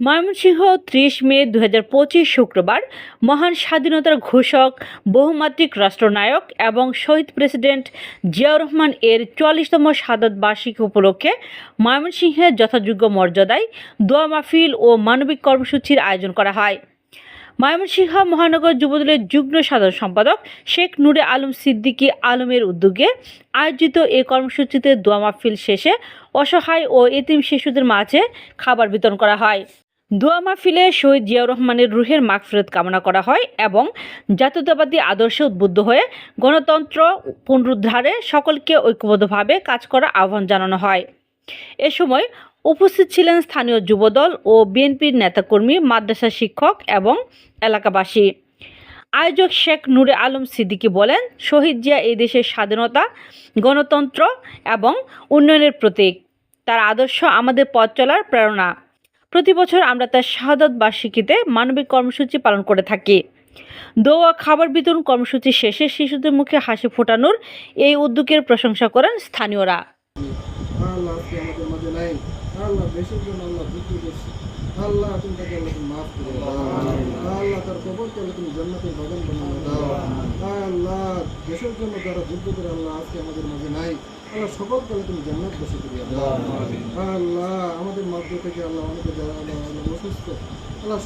ময়মনসিংহ ৩০ মে ২০২৫ শুক্রবার মহান স্বাধীনতার ঘোষক, বহুমাত্রিক রাষ্ট্রনায়ক এবং শহীদ প্রেসিডেন্ট জিয়াউর রহমান এর ৪৪তম শাহাদাত বার্ষিকী উপলক্ষে ময়মনসিংহে যথাযোগ্য মর্যাদায় দোয়া মাহফিল ও মানবিক কর্মসূচির আয়োজন করা হয়। ময়মনসিংহ মহানগর যুবদলের যুগ্ম সাধারণ সম্পাদক শেখ নূরে আলম সিদ্দিকী আলমের উদ্যোগে আয়োজিত এই কর্মসূচিতে দোয়া মাহফিল শেষে অসহায় ও এতিম শিশুদের মাঝে খাবার বিতরণ করা হয়। দোয়া মাহফিলে শহীদ জিয়াউর রহমানের রুহের মাগফিরাত কামনা করা হয় এবং জাতীয়তাবাদী আদর্শে উদ্বুদ্ধ হয়ে গণতন্ত্র পুনরুদ্ধারে সকলকে ঐক্যবদ্ধভাবে কাজ করার আহ্বান জানানো হয়। এ সময় উপস্থিত ছিলেন স্থানীয় যুবদল ও বিএনপির নেতাকর্মী, মাদ্রাসা শিক্ষক এবং এলাকাবাসী। আয়োজক শেখ নূরে আলম সিদ্দিকী বলেন, শহীদ জিয়া এই দেশের স্বাধীনতা, গণতন্ত্র এবং উন্নয়নের প্রতীক। তার আদর্শ আমাদের পথ চলার প্রেরণা। প্রতি বছর আমরা তার শাহাদাত বার্ষিকীতে মানবিক কর্মসূচি পালন করে থাকি। দোয়া খাবার বিতরণ কর্মসূচি শেষে শিশুদের মুখে হাসি ফোটানোর এই উদ্যোগের প্রশংসা করেন স্থানীয়রা। আল্লাহ আজকে আমাদের মাঝে নাই। আল্লাহ দেশের জন্য আল্লাহ যুদ্ধ করছে। আল্লাহ তুমি তাকে আল্লাহ মাফ করে দাও। আল্লাহ তার কবরকে আল্লাহ তুমি জান্নাতের বাগান বানিয়ে দাও। আল্লাহ দেশের জন্য যারা যুদ্ধ করে আল্লাহ আজকে আমাদের মাঝে নাই, আল্লাহ সকলকে আল্লাহ তুমি জান্নাত বসে করিয়া দাও। আল্লাহ আমাদের মধ্য থেকে আল্লাহ অনেকে যারা আল্লাহ অসুস্থ, আল্লাহ